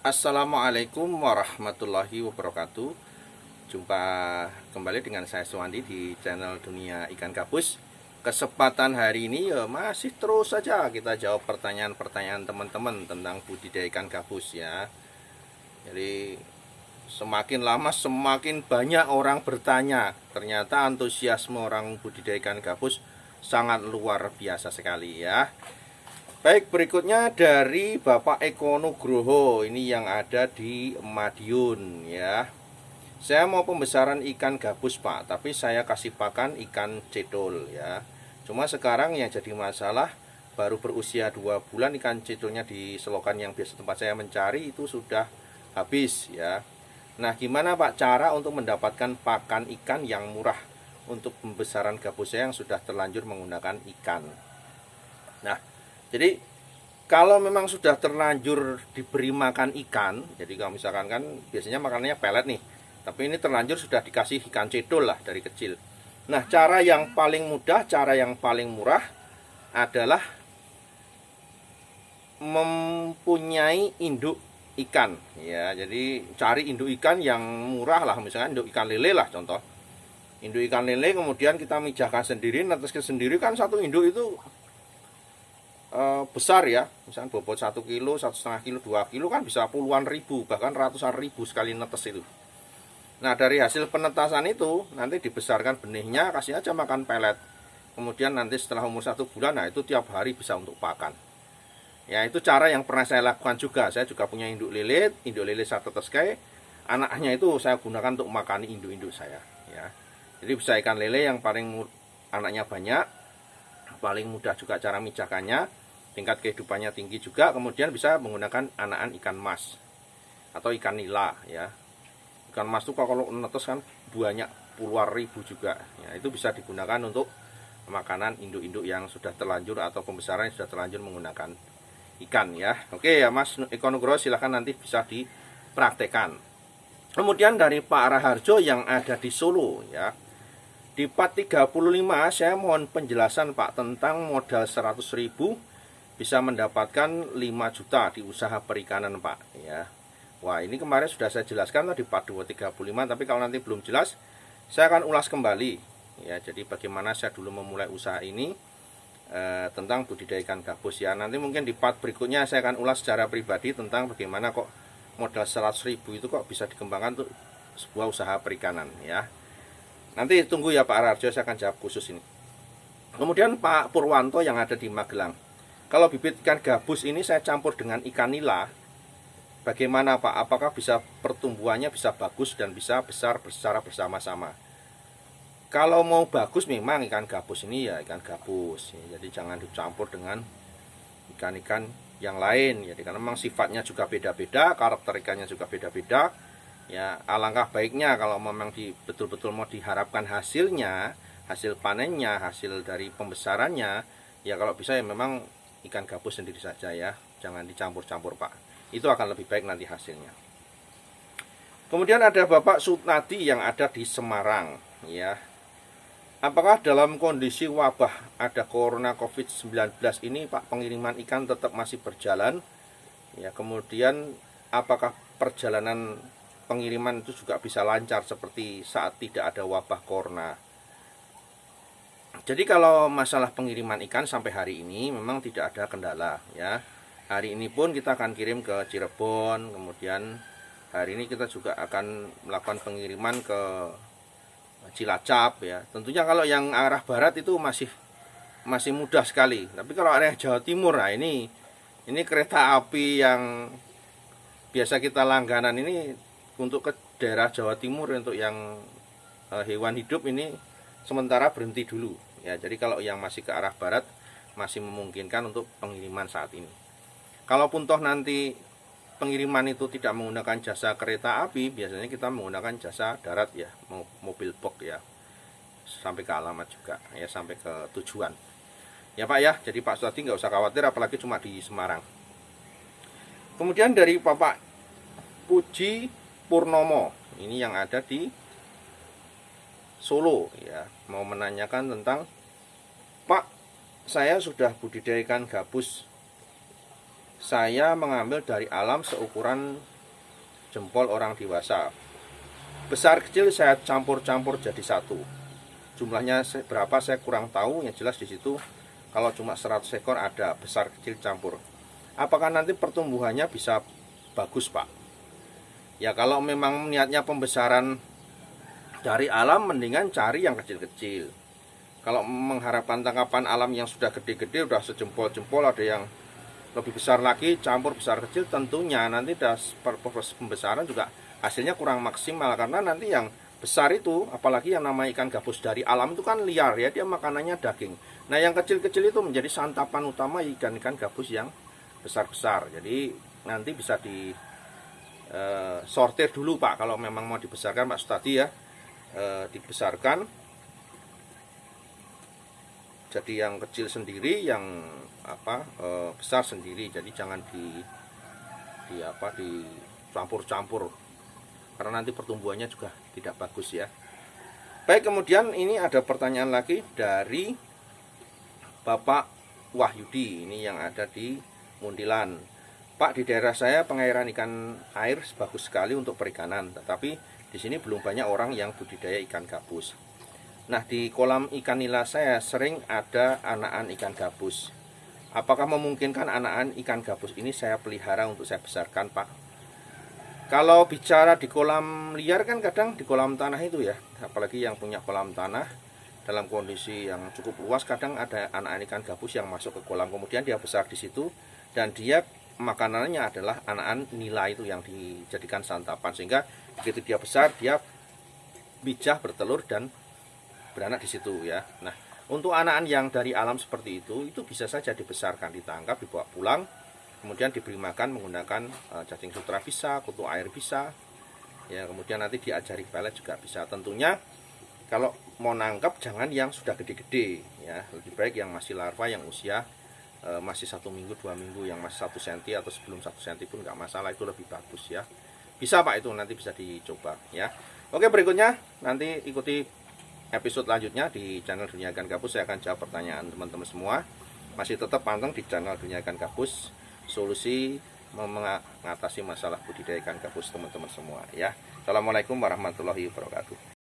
Assalamualaikum warahmatullahi wabarakatuh. Jumpa kembali dengan saya Suwandi di channel Dunia Ikan Gabus. Kesempatan hari ini ya masih terus saja kita jawab pertanyaan-pertanyaan teman-teman tentang budidaya ikan gabus ya. Jadi semakin lama semakin banyak orang bertanya. Ternyata antusiasme orang budidaya ikan gabus sangat luar biasa sekali ya. Baik, berikutnya dari Bapak Eko Nugroho, ini yang ada di Madiun ya. Saya mau pembesaran ikan gabus Pak, tapi saya kasih pakan ikan cedol ya. Cuma sekarang yang jadi masalah, baru berusia 2 bulan ikan cedolnya di selokan yang biasa tempat saya mencari itu sudah habis ya. Nah, gimana Pak cara untuk mendapatkan pakan ikan yang murah untuk pembesaran gabus saya yang sudah terlanjur menggunakan ikan? Nah, jadi kalau memang sudah terlanjur diberi makan ikan, jadi kalau misalkan kan biasanya makanannya pelet nih, tapi ini terlanjur sudah dikasih ikan cedol lah dari kecil. Nah, cara yang paling mudah, cara yang paling murah adalah mempunyai induk ikan ya. Jadi cari induk ikan yang murah lah, misalkan induk ikan lele lah contoh. Induk ikan lele kemudian kita mijahkan sendiri, netes sendiri kan satu induk itu besar ya, misalnya bobot 1 kilo, 1,5 kilo, 2 kilo kan bisa puluhan ribu, bahkan ratusan ribu sekali netes itu. Nah, dari hasil penetasan itu nanti dibesarkan benihnya, kasih aja makan pelet. Kemudian nanti setelah umur 1 bulan, nah itu tiap hari bisa untuk pakan. Ya, itu cara yang pernah saya lakukan juga. Saya juga punya induk lele saya teteskai. Anaknya itu saya gunakan untuk makani induk-induk saya ya. Jadi bisa ikan lele yang paling anaknya banyak, paling mudah juga cara mijakannya, tingkat kehidupannya tinggi juga. Kemudian bisa menggunakan anakan ikan mas atau ikan nila ya. Ikan mas itu kalau netes kan banyak puluhan ribu juga ya. Itu bisa digunakan untuk makanan induk-induk yang sudah terlanjur atau pembesaran yang sudah terlanjur menggunakan ikan ya. Oke ya Mas Eko Nugroho, silahkan nanti bisa dipraktekan. Kemudian dari Pak Raharjo yang ada di Solo ya, di part 35 saya mohon penjelasan Pak tentang modal 100.000 bisa mendapatkan 5 juta di usaha perikanan Pak ya. Wah, ini kemarin sudah saya jelaskan di part 235, tapi kalau nanti belum jelas saya akan ulas kembali ya. Jadi bagaimana saya dulu memulai usaha ini tentang budidaya ikan gabus ya. Nanti mungkin di part berikutnya saya akan ulas secara pribadi tentang bagaimana kok modal 100.000 itu kok bisa dikembangkan untuk sebuah usaha perikanan ya. Nanti tunggu ya Pak Raharjo, saya akan jawab khusus ini. Kemudian Pak Purwanto yang ada di Magelang, kalau bibit ikan gabus ini saya campur dengan ikan nila, bagaimana Pak? Apakah bisa pertumbuhannya bisa bagus dan bisa besar secara bersama-sama? Kalau mau bagus memang ikan gabus ini ya ikan gabus ya, jadi jangan dicampur dengan ikan-ikan yang lain ya, karena memang sifatnya juga beda-beda, karakter ikannya juga beda-beda ya. Alangkah baiknya kalau memang betul-betul mau diharapkan hasilnya, hasil panennya, hasil dari pembesarannya ya, kalau bisa ya memang ikan gabus sendiri saja ya, jangan dicampur-campur Pak, itu akan lebih baik nanti hasilnya. Kemudian ada Bapak Sutnadi yang ada di Semarang ya, apakah dalam kondisi wabah ada corona COVID-19 ini Pak, pengiriman ikan tetap masih berjalan ya? Kemudian apakah perjalanan pengiriman itu juga bisa lancar seperti saat tidak ada wabah corona? Jadi kalau masalah pengiriman ikan sampai hari ini memang tidak ada kendala ya. Hari ini pun kita akan kirim ke Cirebon, kemudian hari ini kita juga akan melakukan pengiriman ke Cilacap ya. Tentunya kalau yang arah barat itu masih mudah sekali. Tapi kalau area Jawa Timur, nah ini kereta api yang biasa kita langganan ini untuk ke daerah Jawa Timur untuk yang hewan hidup ini sementara berhenti dulu ya. Jadi kalau yang masih ke arah barat masih memungkinkan untuk pengiriman saat ini. Kalaupun toh nanti pengiriman itu tidak menggunakan jasa kereta api, biasanya kita menggunakan jasa darat ya, mobil box ya, sampai ke alamat juga ya, sampai ke tujuan ya Pak ya. Jadi Pak Sutadi nggak usah khawatir, apalagi cuma di Semarang. Kemudian dari Bapak Puji Purnomo, ini yang ada di Solo ya, mau menanyakan tentang Pak, saya sudah budidaya ikan gabus saya mengambil dari alam seukuran jempol orang dewasa. Besar kecil saya campur-campur jadi satu. Jumlahnya berapa saya kurang tahu, yang jelas di situ kalau cuma 100 ekor ada besar kecil campur. Apakah nanti pertumbuhannya bisa bagus, Pak? Ya kalau memang niatnya pembesaran dari alam, mendingan cari yang kecil-kecil. Kalau mengharapkan tangkapan alam yang sudah gede-gede, udah sejempol-jempol, ada yang lebih besar lagi, campur besar kecil, tentunya nanti proses pembesaran juga hasilnya kurang maksimal. Karena nanti yang besar itu, apalagi yang nama ikan gabus dari alam itu kan liar ya, dia makanannya daging. Nah yang kecil-kecil itu menjadi santapan utama ikan-ikan gabus yang besar-besar. Jadi nanti bisa di sortir dulu, Pak, kalau memang mau dibesarkan, Pak Sutadi ya. Dibesarkan jadi yang kecil sendiri, yang besar sendiri. Jadi jangan dicampur-campur, karena nanti pertumbuhannya juga tidak bagus ya. Baik, kemudian ini ada pertanyaan lagi dari Bapak Wahyudi, ini yang ada di Muntilan. Pak, di daerah saya pengairan ikan air bagus sekali untuk perikanan, tetapi di sini belum banyak orang yang budidaya ikan gabus. Nah, di kolam ikan nila saya sering ada anakan ikan gabus. Apakah memungkinkan anakan ikan gabus ini saya pelihara untuk saya besarkan, Pak? Kalau bicara di kolam liar kan kadang di kolam tanah itu ya, apalagi yang punya kolam tanah dalam kondisi yang cukup luas, kadang ada anakan ikan gabus yang masuk ke kolam, kemudian dia besar di situ dan dia makanannya adalah anakan nila itu yang dijadikan santapan, sehingga begitu dia besar dia bijah, bertelur dan beranak di situ ya. Nah, untuk anakan yang dari alam seperti itu bisa saja dibesarkan, ditangkap, dibawa pulang, kemudian diberi makan menggunakan cacing sutra bisa, kutu air bisa, ya. Kemudian nanti diajari pelet juga bisa. Tentunya kalau mau nangkap jangan yang sudah gede-gede ya, lebih baik yang masih larva, yang usia masih 1 minggu 2 minggu, yang masih 1 cm atau sebelum 1 cm pun nggak masalah, itu lebih bagus ya. Bisa, Pak, itu nanti bisa dicoba ya. Oke, berikutnya nanti ikuti episode lanjutnya di channel Dunia Ikan Gabus. Saya akan jawab pertanyaan teman-teman semua. Masih tetap pantang di channel Dunia Ikan Gabus, solusi mengatasi masalah budidaya ikan gabus teman-teman semua ya. Assalamualaikum warahmatullahi wabarakatuh.